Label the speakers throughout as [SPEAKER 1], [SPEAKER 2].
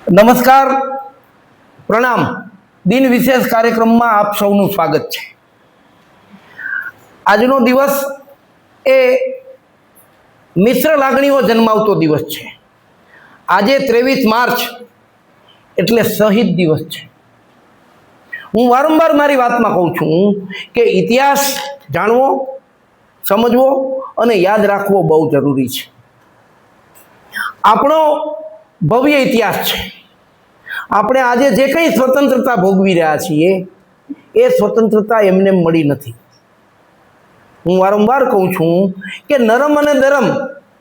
[SPEAKER 1] નમસ્કાર, પ્રણામ. દિન વિશેષ કાર્યક્રમમાં આપ સૌનું સ્વાગત છે. આજનો દિવસ એ મિશ્ર લાગણીઓ જન્માવતો દિવસ છે. આજે 23 માર્ચ એટલે શહીદ દિવસ છે. હું વારંવાર મારી વાતમાં કહું છું કે ઇતિહાસ જાણવો, સમજવો અને યાદ રાખવો બહુ જરૂરી છે. આપણો ભવ્ય ઇતિહાસ છે. આપણે આજે જે કંઈ સ્વતંત્રતા ભોગવી રહ્યા છીએ એ સ્વતંત્રતા એમને મળી નથી. હું વારંવાર કહું છું કે નરમ અને દરમ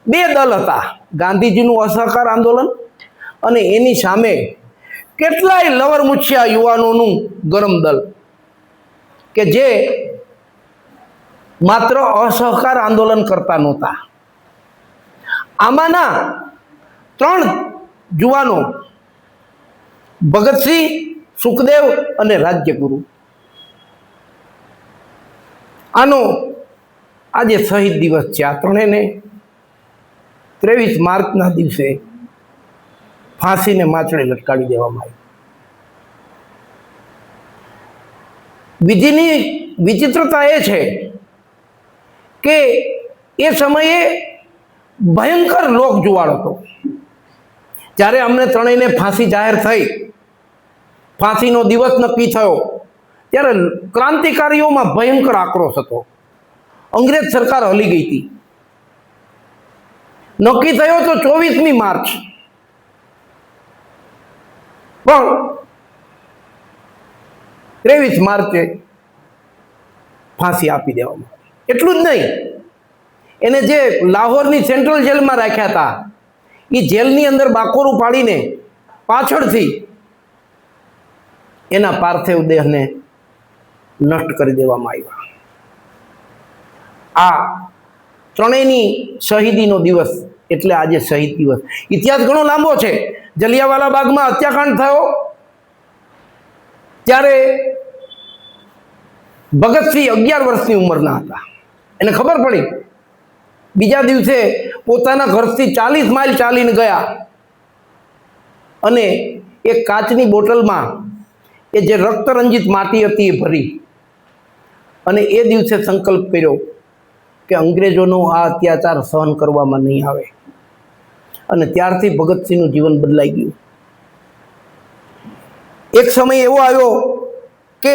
[SPEAKER 1] બે દળ હતા, ગાંધીજીનું અસહકાર આંદોલન અને એની સામે કેટલાય લવરમુછિયા યુવાનોનું ગરમ દળ કે જે માત્ર અસહકાર આંદોલન કરતા નહોતા. આમાંના 3 જુવાનો ભગતસિંહ, સુખદેવ અને રાજ્યગુરુ, આનો આજે શહીદ દિવસ છે. આ ત્રણેયને 23 માર્ચના દિવસે ફાંસીને માચડે લટકાવી દેવામાં આવી. વિધિની વિચિત્રતા એ છે કે એ સમયે ભયંકર લોક જુવાળ હતો. જ્યારે અમને ત્રણેયને ફાંસી જાહેર થઈ, ફાંસીનો દિવસ નક્કી થયો, ત્યારે ક્રાંતિકારીઓમાં ભયંકર આક્રોશ હતો. અંગ્રેજ સરકાર હલી ગઈ હતી. નક્કી થયો તો 24મી માર્ચ, પણ 23 માર્ચે ફાંસી આપી દેવામાં આવી. એટલું જ નહીં, એને જે લાહોરની સેન્ટ્રલ જેલમાં રાખ્યા હતા એ જેલની અંદર બાકોરું પાડીને પાછળથી એના પાર્થિવ દેહને નષ્ટ કરી દેવામાં આવ્યા. આ ત્રણેયની શહીદીનો દિવસ એટલે આજે શહીદ દિવસ. ઇતિહાસ ઘણો લાંબો છે. જલિયાવાલા બાગમાં હત્યાકાંડ થયો ત્યારે ભગતસિંહ 11 વર્ષની ઉંમરના હતા. એને ખબર પડી. બીજા દિવસે પોતાના ઘરથી 40 માઇલ ચાલીને ગયા અને એક કાચની બોટલમાં એ જે રક્તરંજિત માટી હતી એ ભરી અને એ દિવસે સંકલ્પ કર્યો કે અંગ્રેજોનો આ અત્યાચાર સહન કરવામાં નહીં આવે. અને ત્યારથી ભગતસિંહનું જીવન બદલાઈ ગયું. એક સમય એવો આવ્યો કે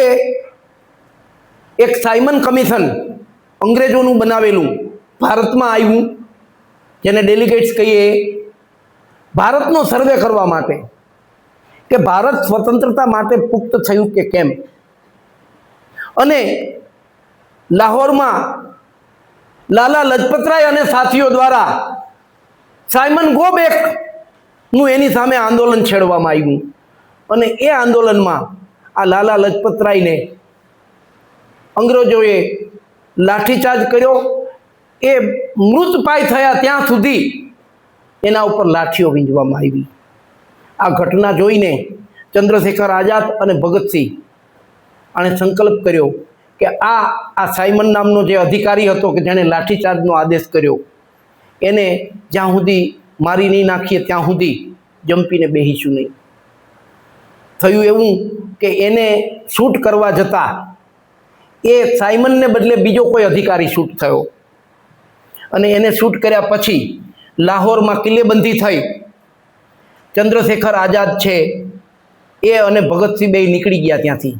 [SPEAKER 1] એક સાયમન કમિશન અંગ્રેજોનું બનાવેલું ભારતમાં આવ્યું, જેને ડેલિગેટ્સ કહીએ, ભારતનો સર્વે કરવા માટે કે ભારત સ્વતંત્રતા માટે પુખ્ત થયું કે કેમ. અને લાહોરમાં લાલા લજપતરાય અને સાથીઓ દ્વારા સાયમન ગો બેકનું એની સામે આંદોલન છેડવામાં આવ્યું. અને એ આંદોલનમાં આ લાલા લજપતરાયને અંગ્રેજોએ લાઠીચાર્જ કર્યો. એ મૃતપાય થયા ત્યાં સુધી એના ઉપર લાઠીઓ વીંજવામાં આવી. આ ઘટના જોઈને ચંદ્રશેખર આઝાદ અને ભગતસિંહ આણે સંકલ્પ કર્યો કે આ સાયમન નામનો જે અધિકારી હતો કે જેણે લાઠીચાર્જનો આદેશ કર્યો એને જ્યાં સુધી મારી નહીં નાખીએ ત્યાં સુધી જંપીને બેહીશું નહીં. થયું એવું કે એને શૂટ કરવા જતાં એ સાયમનને બદલે બીજો કોઈ અધિકારી શૂટ થયો અને એને શૂટ કર્યા પછી લાહોરમાં કિલ્લેબંધી થઈ. ચંદ્રશેખર આઝાદ છે એ અને ભગતસિંહ બે નીકળી ગયા ત્યાંથી,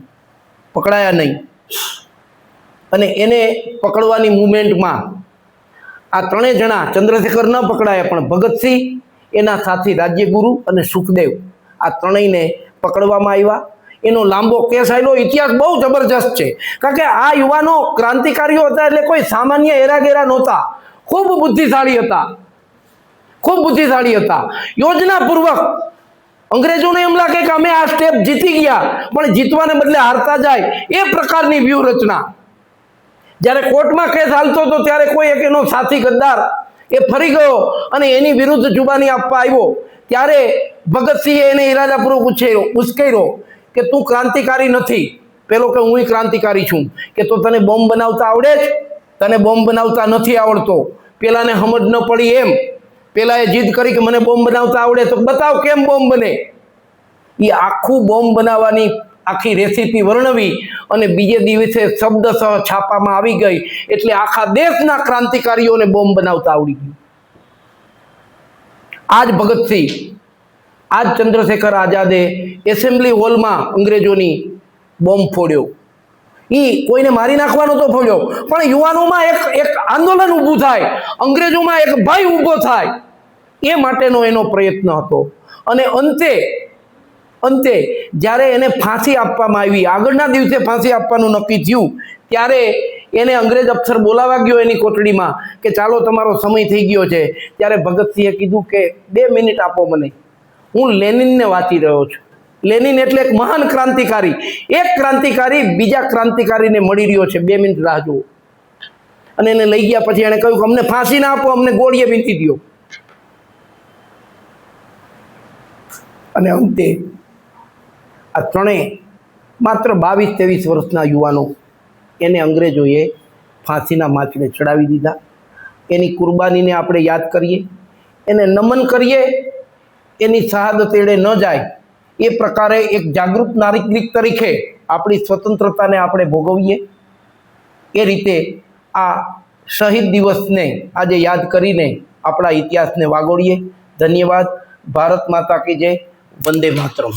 [SPEAKER 1] પકડાયા નહીં. અને એને પકડવાની મૂવમેન્ટમાં આ ત્રણેય જણા, ચંદ્રશેખર ન પકડાયા પણ ભગતસિંહ, એના સાથી રાજ્યગુરુ અને સુખદેવ, આ ત્રણેયને પકડવામાં આવ્યા. એનો લાંબો કેસ આવેલો. ઇતિહાસ બહુ જબરજસ્ત છે, કારણ કે આ યુવાનો ક્રાંતિકારીઓ હતા એટલે કોઈ સામાન્ય એરાગેરા નહોતા. ખૂબ બુદ્ધિશાળી હતા, ખૂબ બુદ્ધિશાળી હતા. યોજનાપૂર્વક અંગ્રેજોને એમ લાગે કે અમે આ સ્ટેપ જીતી ગયા, પણ જીતવાને બદલે હારતા જાય એ પ્રકારની વ્યૂહરચના. જ્યારે કોર્ટમાં કેસ હાલતો હતો ત્યારે કોઈ એક એનો સાથી ગદ્દાર એ ફરી ગયો અને એની વિરુદ્ધ જુબાની આપવા આવ્યો. ત્યારે ભગતસિંહે એને ઇરાદાપૂર્વક ઉશ્કેર્યો કે તું ક્રાંતિકારી નથી. પેલો કે હું ક્રાંતિકારી છું. કે તો તને બોમ્બ બનાવતા આવડે જ? તને બોમ્બ બનાવતા નથી આવડતો. પેલાને સમજ ન પડી એમ. પેલાએ જીદ કરી કે મને બોમ્બ બનાવતા આવડે, તો બતાવ કેમ બોમ્બ બને. એ આખું બોમ્બ બનાવવાની આખી રેસીપી વર્ણવી અને બીજે દિવસે શબ્દસહ છાપામાં આવી ગઈ, એટલે આખા દેશના ક્રાંતિકારીઓને બોમ્બ બનાવતા આવડી ગયું. આજ ભગતસિંહ, આજ ચંદ્રશેખર આઝાદે એસેમ્બલી હોલમાં અંગ્રેજોની બોમ્બ ફોડ્યો. એ કોઈને મારી નાખવાનો તો ફોડ્યો, પણ યુવાનોમાં એક આંદોલન ઊભું થાય, અંગ્રેજોમાં એક ભય ઊભો થાય, એ માટેનો એનો પ્રયત્ન હતો. અને અંતે જ્યારે એને ફાંસી આપવામાં આવી, આગળના દિવસે ફાંસી આપવાનું નક્કી થયું, ત્યારે એને અંગ્રેજ અફસર બોલાવા ગયો એની કોટડીમાં કે ચાલો તમારો સમય થઈ ગયો છે. ત્યારે ભગતસિંહે કીધું કે 2 મિનિટ આપો મને, હું લેનિનને વાંચી રહ્યો છું. લેનિન એટલે એક મહાન ક્રાંતિકારી, એક ક્રાંતિકારી બીજા ક્રાંતિકારીને મળી રહ્યો છે, 2 મિનિટ રાહ જુઓ. અને એને લઈ ગયા પછી એણે કહ્યું કે અમને ફાંસી ના આપો, અમને ગોળીએ વીંટી દો. અને અંતે આ ત્રણેય માત્ર 22-23 વર્ષના યુવાનો, એને અંગ્રેજોએ ફાંસીના માંચડે ચડાવી દીધા. એની કુરબાનીને આપણે યાદ કરીએ, એને નમન કરીએ, એની શહાદત એળે ન જાય એ પ્રકારે એક જાગૃત નાગરિક તરીકે આપણી સ્વતંત્રતાને આપણે ભોગવીએ. એ રીતે આ શહીદ દિવસને આજે યાદ કરીને આપણા ઇતિહાસને વાગોળીએ. ધન્યવાદ. ભારત માતા કી જય. વંદે માતરમ.